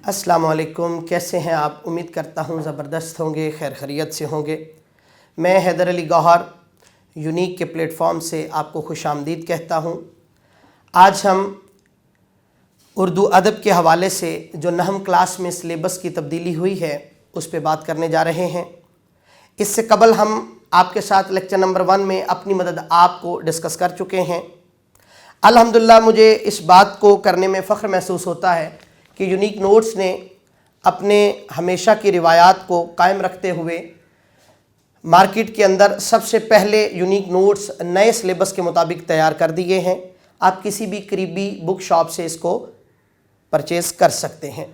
السلام علیکم، کیسے ہیں آپ؟ امید کرتا ہوں زبردست ہوں گے، خیر خیریت سے ہوں گے۔ میں حیدر علی گوہر یونیک کے پلیٹ فارم سے آپ کو خوش آمدید کہتا ہوں۔ آج ہم اردو ادب کے حوالے سے جو نہم کلاس میں سلیبس کی تبدیلی ہوئی ہے اس پہ بات کرنے جا رہے ہیں۔ اس سے قبل ہم آپ کے ساتھ لیکچر نمبر 1 میں اپنی مدد آپ کو ڈسکس کر چکے ہیں۔ الحمدللہ مجھے اس بات کو کرنے میں فخر محسوس ہوتا ہے کہ یونیک نوٹس نے اپنے ہمیشہ کی روایات کو قائم رکھتے ہوئے مارکیٹ کے اندر سب سے پہلے یونیک نوٹس نئے سلیبس کے مطابق تیار کر دیے ہیں۔ آپ کسی بھی قریبی بک شاپ سے اس کو پرچیز کر سکتے ہیں۔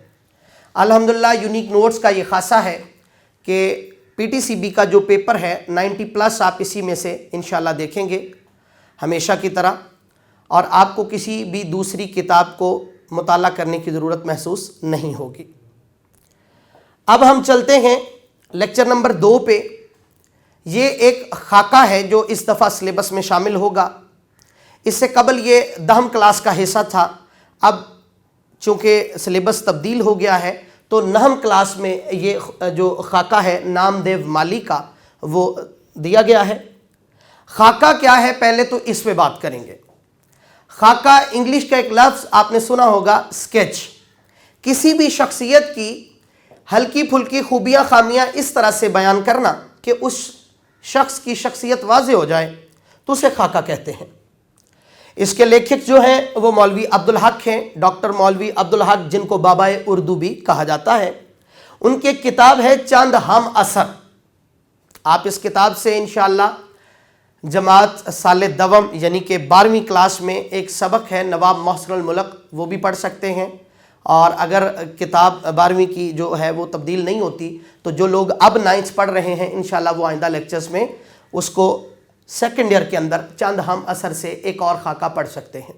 الحمدللہ یونیک نوٹس کا یہ خاصہ ہے کہ پی ٹی سی بی کا جو پیپر ہے 90+ آپ اسی میں سے انشاءاللہ دیکھیں گے ہمیشہ کی طرح، اور آپ کو کسی بھی دوسری کتاب کو مطالعہ کرنے کی ضرورت محسوس نہیں ہوگی۔ اب ہم چلتے ہیں لیکچر نمبر 2 پہ۔ یہ ایک خاکہ ہے جو اس دفعہ سلیبس میں شامل ہوگا۔ اس سے قبل یہ 10 کلاس کا حصہ تھا، اب چونکہ سلیبس تبدیل ہو گیا ہے تو 9 کلاس میں یہ جو خاکہ ہے نامدیو مالی کا وہ دیا گیا ہے۔ خاکہ کیا ہے پہلے تو اس پہ بات کریں گے۔ خاکہ انگلش کا ایک لفظ آپ نے سنا ہوگا، اسکیچ۔ کسی بھی شخصیت کی ہلکی پھلکی خوبیاں خامیاں اس طرح سے بیان کرنا کہ اس شخص کی شخصیت واضح ہو جائے تو اسے خاکہ کہتے ہیں۔ اس کے لیکھک جو ہیں وہ مولوی عبدالحق ہیں، ڈاکٹر مولوی عبدالحق، جن کو بابائے اردو بھی کہا جاتا ہے۔ ان کی ایک کتاب ہے چند ہم اثر۔ آپ اس کتاب سے انشاءاللہ جماعت سال دوم یعنی کہ 12ویں کلاس میں ایک سبق ہے نواب محسن الملک، وہ بھی پڑھ سکتے ہیں۔ اور اگر کتاب 12ویں کی جو ہے وہ تبدیل نہیں ہوتی تو جو لوگ اب 9th پڑھ رہے ہیں انشاءاللہ وہ آئندہ لیکچرز میں اس کو سیکنڈ ایئر کے اندر چند ہم اثر سے ایک اور خاکہ پڑھ سکتے ہیں۔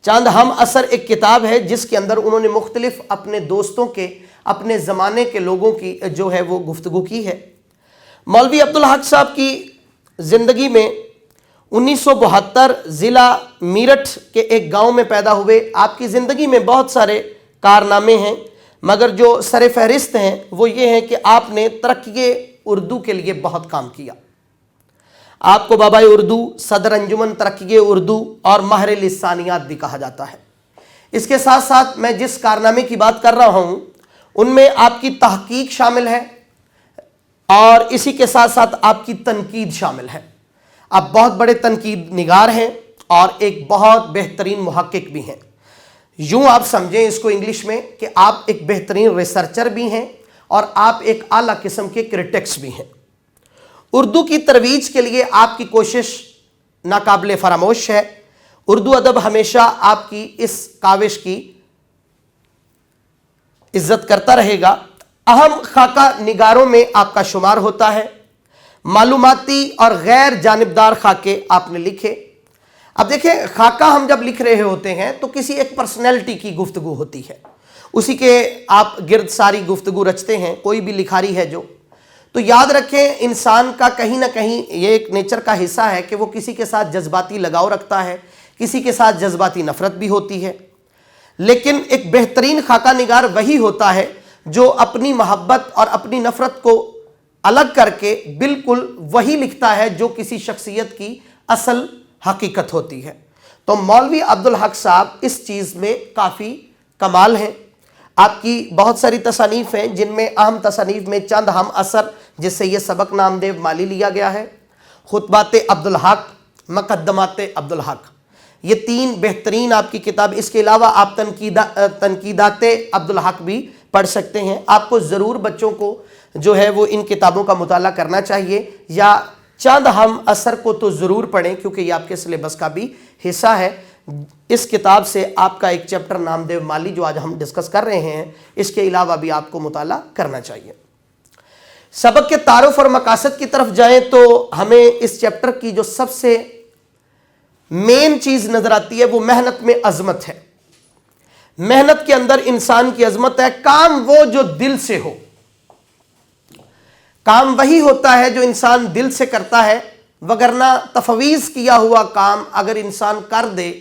چند ہم اثر ایک کتاب ہے جس کے اندر انہوں نے مختلف اپنے دوستوں کے، اپنے زمانے کے لوگوں کی جو ہے وہ گفتگو کی ہے۔ مولوی عبدالحق صاحب کی زندگی میں 1972 ضلع میرٹھ کے ایک گاؤں میں پیدا ہوئے۔ آپ کی زندگی میں بہت سارے کارنامے ہیں، مگر جو سر فہرست ہیں وہ یہ ہیں کہ آپ نے ترقی اردو کے لیے بہت کام کیا۔ آپ کو بابائے اردو، صدر انجمن ترقی اردو اور ماہر لسانیات بھی کہا جاتا ہے۔ اس کے ساتھ ساتھ میں جس کارنامے کی بات کر رہا ہوں ان میں آپ کی تحقیق شامل ہے اور اسی کے ساتھ ساتھ آپ کی تنقید شامل ہے۔ آپ بہت بڑے تنقید نگار ہیں اور ایک بہت بہترین محقق بھی ہیں۔ یوں آپ سمجھیں اس کو انگلش میں کہ آپ ایک بہترین ریسرچر بھی ہیں اور آپ ایک اعلیٰ قسم کے کرٹکس بھی ہیں۔ اردو کی ترویج کے لیے آپ کی کوشش ناقابل فراموش ہے۔ اردو ادب ہمیشہ آپ کی اس کاوش کی عزت کرتا رہے گا۔ اہم خاکہ نگاروں میں آپ کا شمار ہوتا ہے۔ معلوماتی اور غیر جانبدار خاکے آپ نے لکھے۔ اب دیکھیں، خاکہ ہم جب لکھ رہے ہوتے ہیں تو کسی ایک پرسنالٹی کی گفتگو ہوتی ہے، اسی کے آپ گرد ساری گفتگو رچتے ہیں۔ کوئی بھی لکھاری ہے جو، تو یاد رکھیں انسان کا کہیں نہ کہیں یہ ایک نیچر کا حصہ ہے کہ وہ کسی کے ساتھ جذباتی لگاؤ رکھتا ہے، کسی کے ساتھ جذباتی نفرت بھی ہوتی ہے۔ لیکن ایک بہترین خاکہ نگار وہی ہوتا ہے جو اپنی محبت اور اپنی نفرت کو الگ کر کے بالکل وہی لکھتا ہے جو کسی شخصیت کی اصل حقیقت ہوتی ہے۔ تو مولوی عبدالحق صاحب اس چیز میں کافی کمال ہیں۔ آپ کی بہت ساری تصانیف ہیں جن میں اہم تصانیف میں چند ہم اثر، جس سے یہ سبق نامدیو مالی لیا گیا ہے، خطبات عبدالحق، مقدمات عبدالحق، یہ 3 بہترین آپ کی کتاب۔ اس کے علاوہ آپ تنقیدات عبدالحق بھی پڑھ سکتے ہیں۔ آپ کو ضرور بچوں کو جو ہے وہ ان کتابوں کا مطالعہ کرنا چاہیے، یا چند ہم اثر کو تو ضرور پڑھیں کیونکہ یہ آپ کے سلیبس کا بھی حصہ ہے۔ اس کتاب سے آپ کا ایک چیپٹر نامدیو مالی جو آج ہم ڈسکس کر رہے ہیں، اس کے علاوہ بھی آپ کو مطالعہ کرنا چاہیے۔ سبق کے تعارف اور مقاصد کی طرف جائیں تو ہمیں اس چیپٹر کی جو سب سے مین چیز نظر آتی ہے وہ محنت میں عظمت ہے۔ محنت کے اندر انسان کی عظمت ہے۔ کام وہ جو دل سے ہو، کام وہی ہوتا ہے جو انسان دل سے کرتا ہے، وگرنہ تفویض کیا ہوا کام اگر انسان کر دے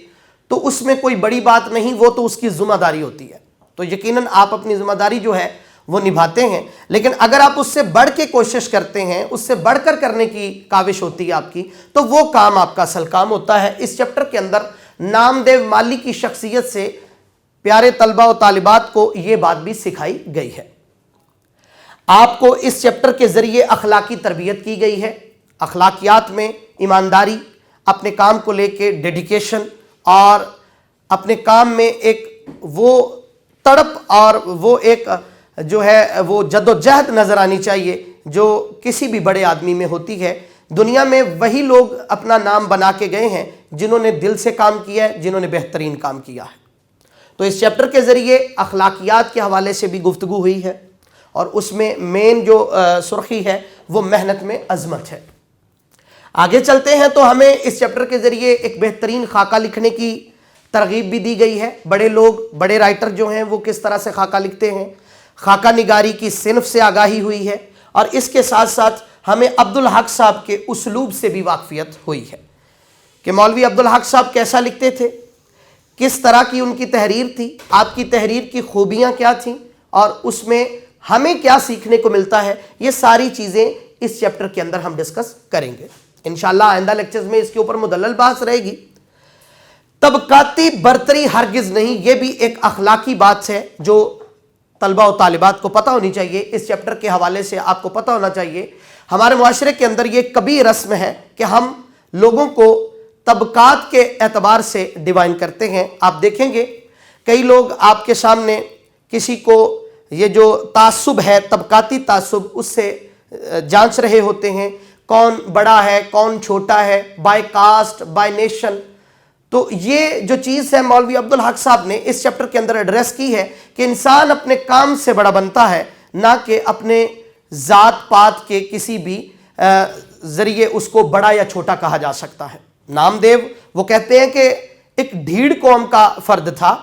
تو اس میں کوئی بڑی بات نہیں، وہ تو اس کی ذمہ داری ہوتی ہے۔ تو یقیناً آپ اپنی ذمہ داری جو ہے وہ نبھاتے ہیں، لیکن اگر آپ اس سے بڑھ کے کوشش کرتے ہیں، اس سے بڑھ کر کرنے کی کاوش ہوتی ہے آپ کی، تو وہ کام آپ کا اصل کام ہوتا ہے۔ اس چیپٹر کے اندر نامدیو مالی کی شخصیت سے پیارے طلبہ و طالبات کو یہ بات بھی سکھائی گئی ہے۔ آپ کو اس چیپٹر کے ذریعے اخلاقی تربیت کی گئی ہے۔ اخلاقیات میں ایمانداری، اپنے کام کو لے کے ڈیڈیکیشن، اور اپنے کام میں ایک وہ تڑپ اور وہ ایک جو ہے وہ جد و جہد نظر آنی چاہیے جو کسی بھی بڑے آدمی میں ہوتی ہے۔ دنیا میں وہی لوگ اپنا نام بنا کے گئے ہیں جنہوں نے دل سے کام کیا ہے، جنہوں نے بہترین کام کیا ہے۔ تو اس چیپٹر کے ذریعے اخلاقیات کے حوالے سے بھی گفتگو ہوئی ہے، اور اس میں مین جو سرخی ہے وہ محنت میں عظمت ہے۔ آگے چلتے ہیں تو ہمیں اس چیپٹر کے ذریعے ایک بہترین خاکہ لکھنے کی ترغیب بھی دی گئی ہے۔ بڑے لوگ، بڑے رائٹر جو ہیں وہ کس طرح سے خاکہ لکھتے ہیں، خاکہ نگاری کی صنف سے آگاہی ہوئی ہے، اور اس کے ساتھ ساتھ ہمیں عبدالحق صاحب کے اسلوب سے بھی واقفیت ہوئی ہے کہ مولوی عبدالحق صاحب کیسا لکھتے تھے، کس طرح کی ان کی تحریر تھی، آپ کی تحریر کی خوبیاں کیا تھیں، اور اس میں ہمیں کیا سیکھنے کو ملتا ہے۔ یہ ساری چیزیں اس چیپٹر کے اندر ہم ڈسکس کریں گے انشاءاللہ۔ آئندہ لیکچرز میں اس کے اوپر مدلل بحث رہے گی۔ طبقاتی برتری ہرگز نہیں، یہ بھی ایک اخلاقی بات ہے جو طلبہ و طالبات کو پتہ ہونی چاہیے۔ اس چیپٹر کے حوالے سے آپ کو پتہ ہونا چاہیے، ہمارے معاشرے کے اندر یہ کبھی رسم ہے کہ ہم لوگوں کو طبقات کے اعتبار سے ڈیوائن کرتے ہیں۔ آپ دیکھیں گے کئی لوگ آپ کے سامنے کسی کو یہ جو تعصب ہے، طبقاتی تعصب، اس سے جانچ رہے ہوتے ہیں، کون بڑا ہے کون چھوٹا ہے، بائی کاسٹ، بائی نیشن۔ تو یہ جو چیز ہے مولوی عبدالحق صاحب نے اس چیپٹر کے اندر ایڈریس کی ہے کہ انسان اپنے کام سے بڑا بنتا ہے، نہ کہ اپنے ذات پات کے کسی بھی ذریعے اس کو بڑا یا چھوٹا کہا جا سکتا ہے۔ نامدیو وہ کہتے ہیں کہ ایک ڈھیڑ قوم کا فرد تھا،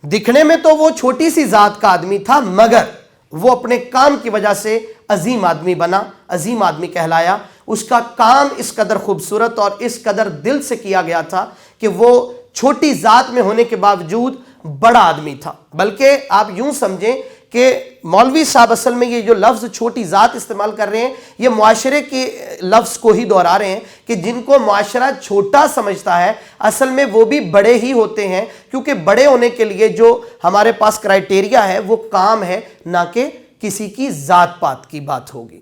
دکھنے میں تو وہ چھوٹی سی ذات کا آدمی تھا، مگر وہ اپنے کام کی وجہ سے عظیم آدمی بنا، عظیم آدمی کہلایا۔ اس کا کام اس قدر خوبصورت اور اس قدر دل سے کیا گیا تھا کہ وہ چھوٹی ذات میں ہونے کے باوجود بڑا آدمی تھا۔ بلکہ آپ یوں سمجھیں کہ مولوی صاحب اصل میں یہ جو لفظ چھوٹی ذات استعمال کر رہے ہیں، یہ معاشرے کے لفظ کو ہی دہرا رہے ہیں کہ جن کو معاشرہ چھوٹا سمجھتا ہے اصل میں وہ بھی بڑے ہی ہوتے ہیں، کیونکہ بڑے ہونے کے لیے جو ہمارے پاس کرائٹیریا ہے وہ کام ہے، نہ کہ کسی کی ذات پات کی بات ہوگی۔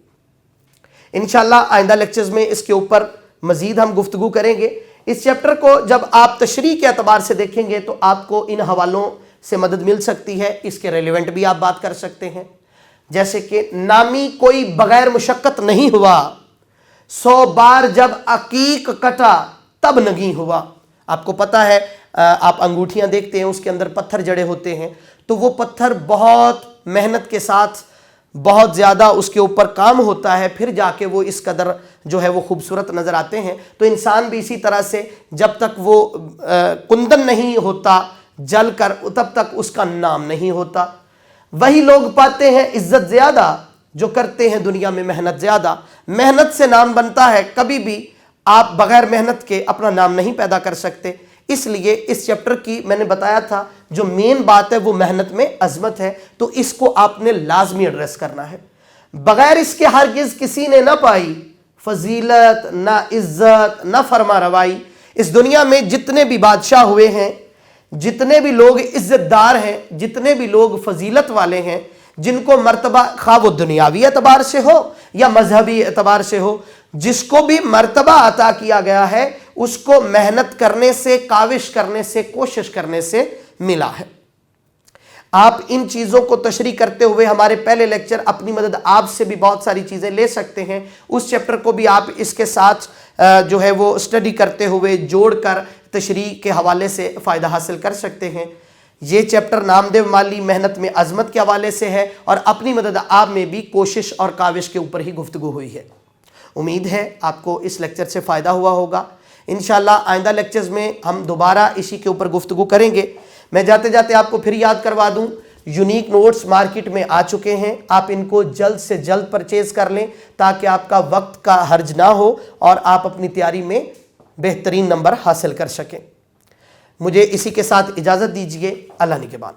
انشاءاللہ آئندہ لیکچرز میں اس کے اوپر مزید ہم گفتگو کریں گے۔ اس چیپٹر کو جب آپ تشریح کے اعتبار سے دیکھیں گے تو آپ کو ان حوالوں سے مدد مل سکتی ہے، اس کے ریلیونٹ بھی آپ بات کر سکتے ہیں، جیسے کہ نامی کوئی بغیر مشقت نہیں ہوا، 100 بار جب عقیق کٹا تب نگیں ہوا۔ آپ کو پتہ ہے آپ انگوٹھیاں دیکھتے ہیں اس کے اندر پتھر جڑے ہوتے ہیں، تو وہ پتھر بہت محنت کے ساتھ بہت زیادہ اس کے اوپر کام ہوتا ہے، پھر جا کے وہ اس قدر جو ہے وہ خوبصورت نظر آتے ہیں۔ تو انسان بھی اسی طرح سے جب تک وہ کندن نہیں ہوتا جل کر تب تک اس کا نام نہیں ہوتا۔ وہی لوگ پاتے ہیں عزت زیادہ جو کرتے ہیں دنیا میں محنت زیادہ۔ محنت سے نام بنتا ہے، کبھی بھی آپ بغیر محنت کے اپنا نام نہیں پیدا کر سکتے۔ اس لیے اس چیپٹر کی میں نے بتایا تھا جو مین بات ہے وہ محنت میں عظمت ہے، تو اس کو آپ نے لازمی ایڈریس کرنا ہے۔ بغیر اس کے ہرگز کسی نے نہ پائی فضیلت، نہ عزت، نہ فرما روائی۔ اس دنیا میں جتنے بھی بادشاہ ہوئے ہیں، جتنے بھی لوگ عزت دار ہیں، جتنے بھی لوگ فضیلت والے ہیں، جن کو مرتبہ خواہ وہ دنیاوی اعتبار سے ہو یا مذہبی اعتبار سے ہو، جس کو بھی مرتبہ عطا کیا گیا ہے اس کو محنت کرنے سے، کاوش کرنے سے، کوشش کرنے سے ملا ہے۔ آپ ان چیزوں کو تشریح کرتے ہوئے ہمارے پہلے لیکچر اپنی مدد آپ سے بھی بہت ساری چیزیں لے سکتے ہیں، اس چیپٹر کو بھی آپ اس کے ساتھ جو ہے وہ اسٹڈی کرتے ہوئے جوڑ کر تشریح کے حوالے سے فائدہ حاصل کر سکتے ہیں۔ یہ چیپٹر نامدیو مالی محنت میں عظمت کے حوالے سے ہے، اور اپنی مدد آپ میں بھی کوشش اور کاوش کے اوپر ہی گفتگو ہوئی ہے۔ امید ہے آپ کو اس لیکچر سے فائدہ ہوا ہوگا۔ انشاءاللہ آئندہ لیکچرز میں ہم دوبارہ اسی کے اوپر گفتگو کریں گے۔ میں جاتے جاتے آپ کو پھر یاد کروا دوں، یونیک نوٹس مارکیٹ میں آ چکے ہیں، آپ ان کو جلد سے جلد پرچیز کر لیں تاکہ آپ کا وقت کا حرج نہ ہو اور آپ اپنی تیاری میں بہترین نمبر حاصل کر سکیں۔ مجھے اسی کے ساتھ اجازت دیجیے، اللہ نگہبان۔